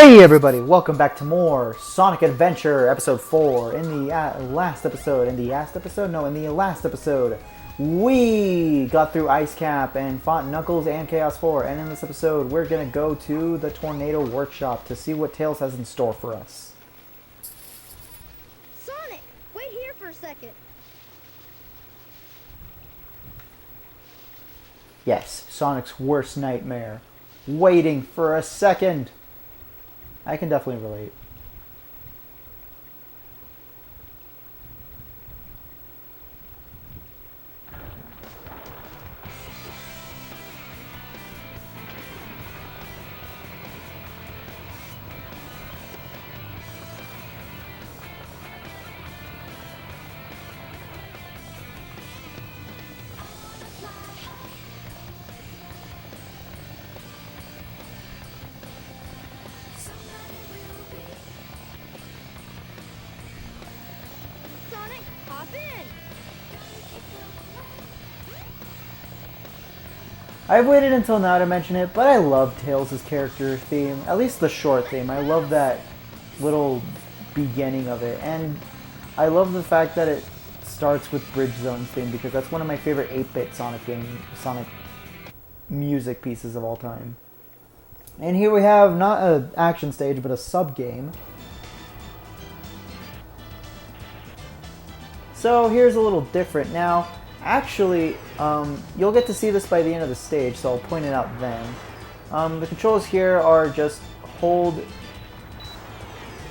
Hey everybody, welcome back to more Sonic Adventure Episode 4. In the last episode, we got through Ice Cap and fought Knuckles and Chaos 4. And in this episode, we're going to go to the Tornado Workshop to see what Tails has in store for us. Sonic, wait here for a second. Yes, Sonic's worst nightmare. Waiting for a second. I can definitely relate. Sonic, hop in. I've waited until now to mention it, but I love Tails' character theme, at least the short theme. I love that little beginning of it, and I love the fact that it starts with Bridge Zone's theme because that's one of my favorite 8-bit Sonic music pieces of all time. And here we have not an action stage, but a sub-game. So here's a little different. Now, actually, you'll get to see this by the end of the stage, so I'll point it out then. The controls here are just hold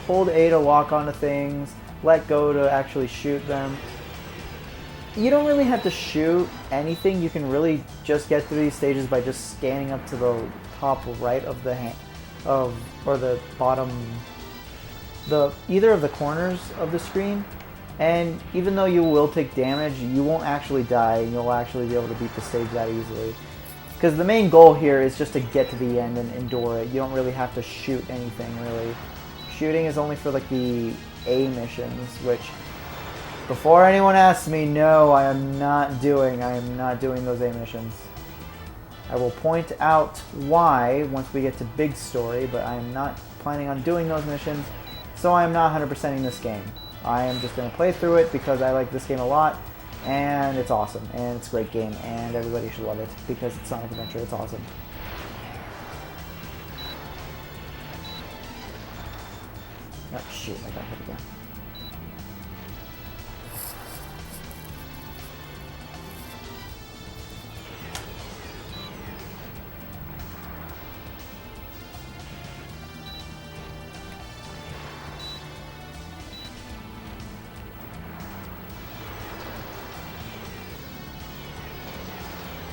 A to lock onto things, let go to actually shoot them. You don't really have to shoot anything. You can really just get through these stages by just scanning up to the top right of the or the bottom, either of the corners of the screen. And even though you will take damage, you won't actually die, and you'll actually be able to beat the stage that easily. Because the main goal here is just to get to the end and endure it. You don't really have to shoot anything, really. Shooting is only for like the A missions, which, before anyone asks me, no, I am not doing those A missions. I will point out why once we get to Big Story, but I am not planning on doing those missions, so I am not 100%ing this game. I am just going to play through it because I like this game a lot, and it's awesome, and it's a great game, and everybody should love it because it's Sonic Adventure. It's awesome. Oh shoot, I got hit again.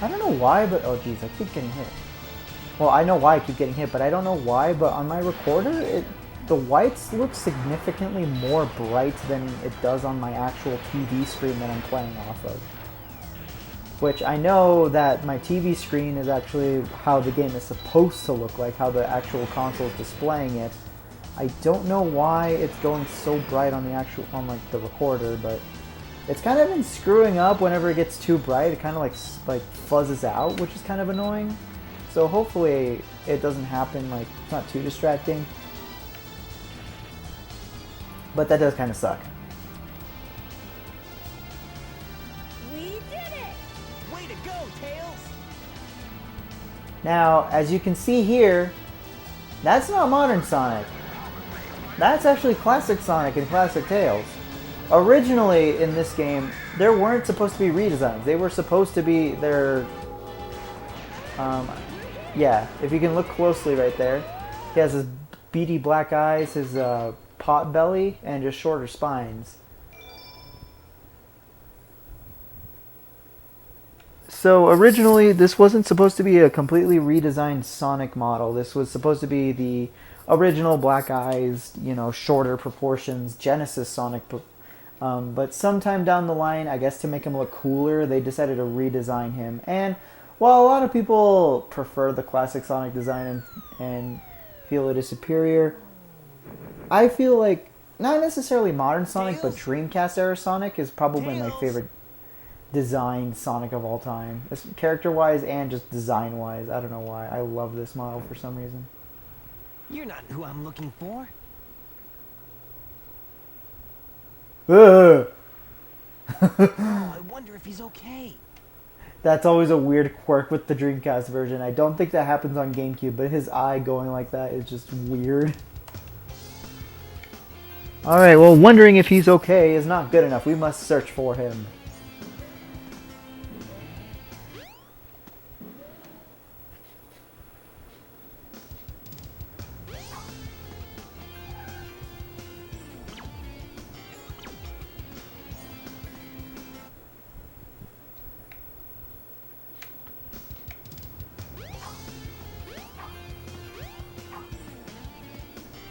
I don't know why, but oh geez, I keep getting hit. Well, I know why I keep getting hit, but I don't know why, but on my recorder, the whites look significantly more bright than it does on my actual TV screen that I'm playing off of. Which I know that my TV screen is actually how the game is supposed to look like, how the actual console is displaying it. I don't know why it's going so bright on the recorder, but it's kind of been screwing up whenever it gets too bright. It kind of like fuzzes out, which is kind of annoying. So hopefully it doesn't happen, like it's not too distracting. But that does kind of suck. We did it! Way to go, Tails! Now, as you can see here, that's not modern Sonic. That's actually classic Sonic and classic Tails. Originally, in this game, there weren't supposed to be redesigns. They were supposed to be their... yeah, if you can look closely right there, he has his beady black eyes, his pot belly, and just shorter spines. So originally, this wasn't supposed to be a completely redesigned Sonic model. This was supposed to be the original black eyes, shorter proportions, Genesis Sonic. But sometime down the line, I guess to make him look cooler, they decided to redesign him. And while a lot of people prefer the classic Sonic design and feel it is superior, I feel like not necessarily modern Sonic, but Dreamcast era Sonic is probably my favorite designed Sonic of all time. Character-wise and just design-wise. I don't know why. I love this model for some reason. You're not who I'm looking for. Ugh. Oh, I wonder if he's okay. That's always a weird quirk with the Dreamcast version. I don't think that happens on GameCube, but his eye going like that is just weird. Alright, well, wondering if he's okay is not good enough. We must search for him.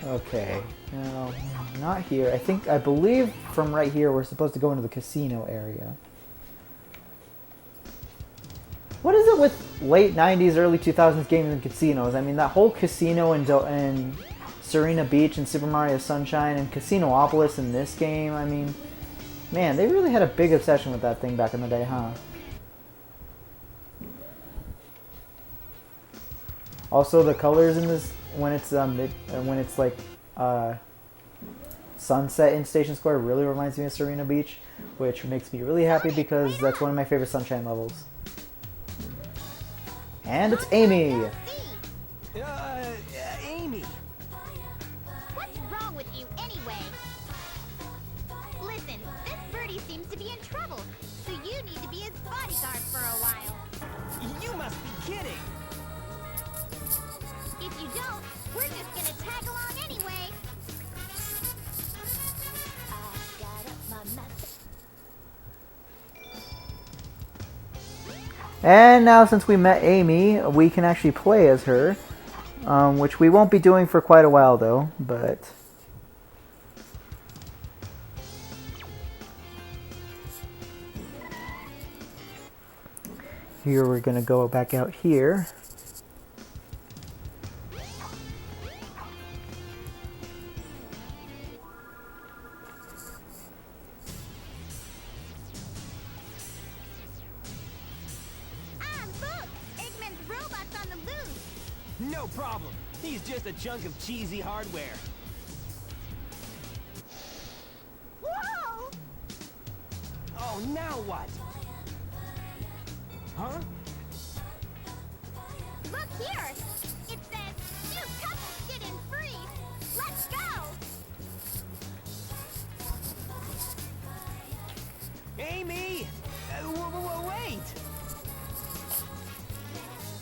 Okay, no, not here. I believe from right here we're supposed to go into the casino area. What is it with late 90s, early 2000s games and casinos? I mean, that whole casino in Serena Beach and Super Mario Sunshine and Casinopolis in this game, I mean, man, they really had a big obsession with that thing back in the day, huh? Also, the colors in this, when it's like sunset in Station Square, really reminds me of Serena Beach, which makes me really happy because that's one of my favorite Sunshine levels. And it's Amy. Amy. What's wrong with you anyway? Listen, this birdie seems to be in trouble, so you need to be his bodyguard for a while. You must be kidding. If you don't, we're just gonna tag along anyway. I got up my map. And now, since we met Amy, we can actually play as her, which we won't be doing for quite a while, though, but... Here, we're going to go back out here. No problem. He's just a chunk of cheesy hardware. Whoa! Oh, now what? Huh? Look here! It says, new couples get in free! Let's go! Amy! Wait!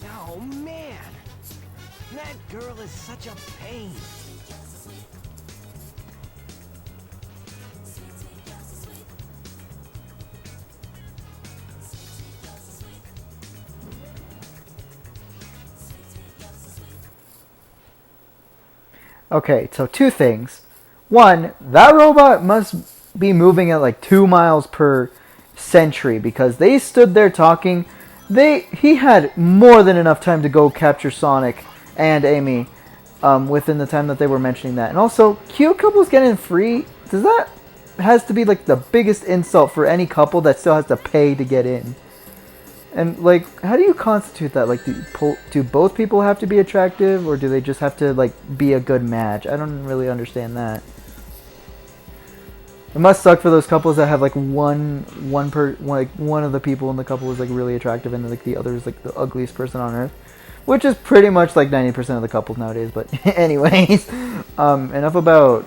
Oh, man! That girl is such a pain. Okay, so two things. One, that robot must be moving at like 2 miles per century because they stood there talking. He had more than enough time to go capture Sonic and Amy within the time that they were mentioning that. And also, cute couples getting free, has to be like the biggest insult for any couple that still has to pay to get in. And like, how do you constitute that? Like, do both people have to be attractive, or do they just have to like be a good match? I don't really understand that. It must suck for those couples that have like one of the people in the couple is like really attractive and like the other is like the ugliest person on earth, which is pretty much like 90% of the couples nowadays. But anyways, enough about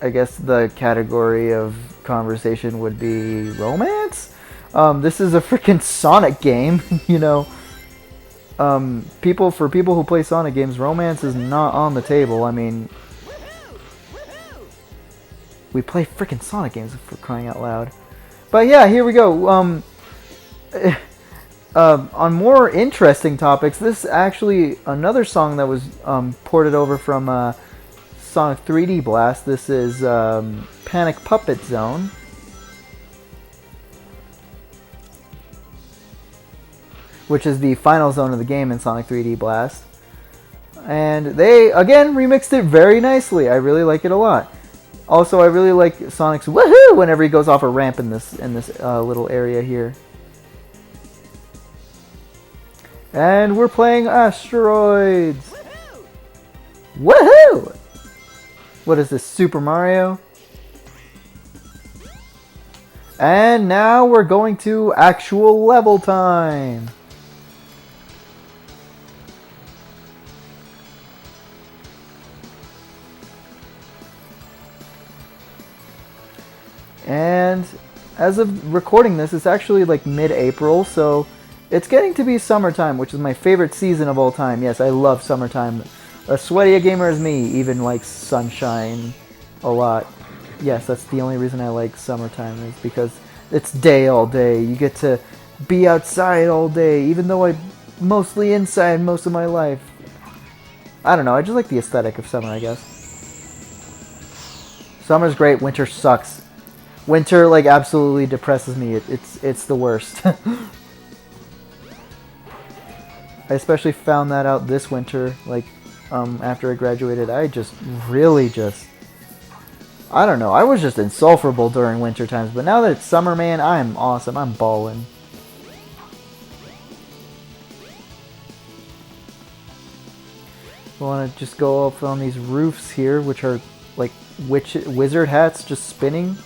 I guess the category of conversation would be romance. This is a freaking Sonic game, you know. For people who play Sonic games, romance is not on the table. I mean, we play freaking Sonic games for crying out loud. But yeah, here we go. On more interesting topics, this is actually another song that was ported over from Sonic 3D Blast. This is Panic Puppet Zone. Which is the final zone of the game in Sonic 3D Blast. And they, again, remixed it very nicely. I really like it a lot. Also, I really like Sonic's woohoo whenever he goes off a ramp in this little area here. And we're playing Asteroids! Woohoo! What is this, Super Mario? And now we're going to actual level time! And as of recording this, it's actually like mid-April, so it's getting to be summertime, which is my favorite season of all time. Yes, I love summertime. A sweaty a gamer as me even likes sunshine a lot. Yes, that's the only reason I like summertime, is because it's day all day. You get to be outside all day, even though I'm mostly inside most of my life. I don't know, I just like the aesthetic of summer, I guess. Summer's great, winter sucks. Winter, like, absolutely depresses me. It's the worst. I especially found that out this winter, like, after I graduated. I just really I don't know, I was just insufferable during winter times, but now that it's summer, man, I'm awesome. I'm ballin'. I want to just go up on these roofs here, which are like wizard hats just spinning,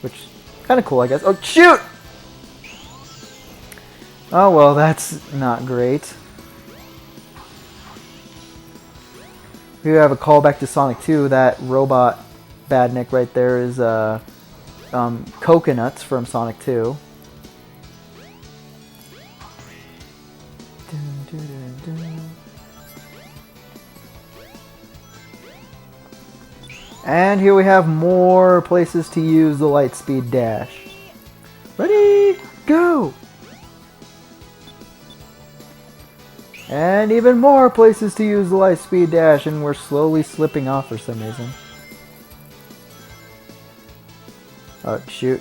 which kind of cool, I guess. Oh, shoot! Oh, well, that's not great. Here we have a callback to Sonic 2. That robot badnik right there is coconuts from Sonic 2. And here we have more places to use the Lightspeed Dash. Ready, go! And even more places to use the Lightspeed Dash, and we're slowly slipping off for some reason. Oh, shoot.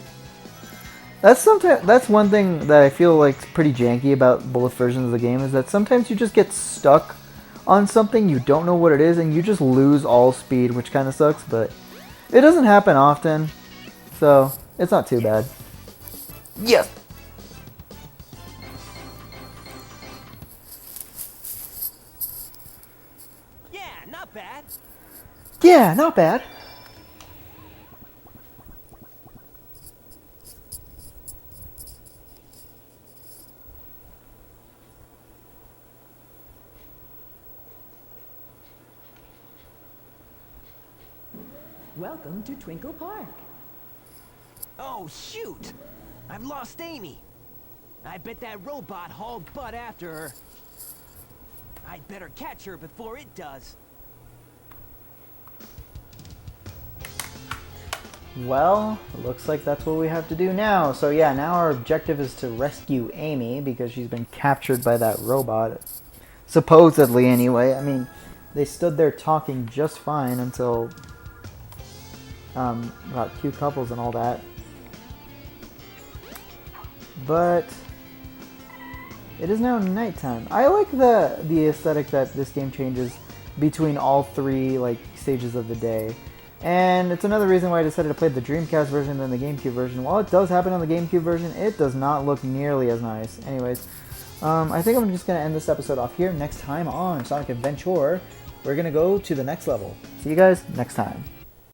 That's one thing that I feel like is pretty janky about both versions of the game, is that sometimes you just get stuck on something, you don't know what it is, and you just lose all speed, which kind of sucks, but it doesn't happen often, so it's not too bad. Yes! Yeah, not bad. Yeah, not bad. Welcome to Twinkle Park. Oh, shoot! I've lost Amy. I bet that robot hauled butt after her. I'd better catch her before it does. Well, it looks like that's what we have to do now. So yeah, now our objective is to rescue Amy because she's been captured by that robot. Supposedly, anyway. I mean, they stood there talking just fine until about cute couples and all that. But it is now nighttime. I like the aesthetic that this game changes between all three like stages of the day. And it's another reason why I decided to play the Dreamcast version than the GameCube version. While it does happen on the GameCube version, it does not look nearly as nice. Anyways, I think I'm just going to end this episode off here. Next time on Sonic Adventure, we're going to go to the next level. See you guys next time.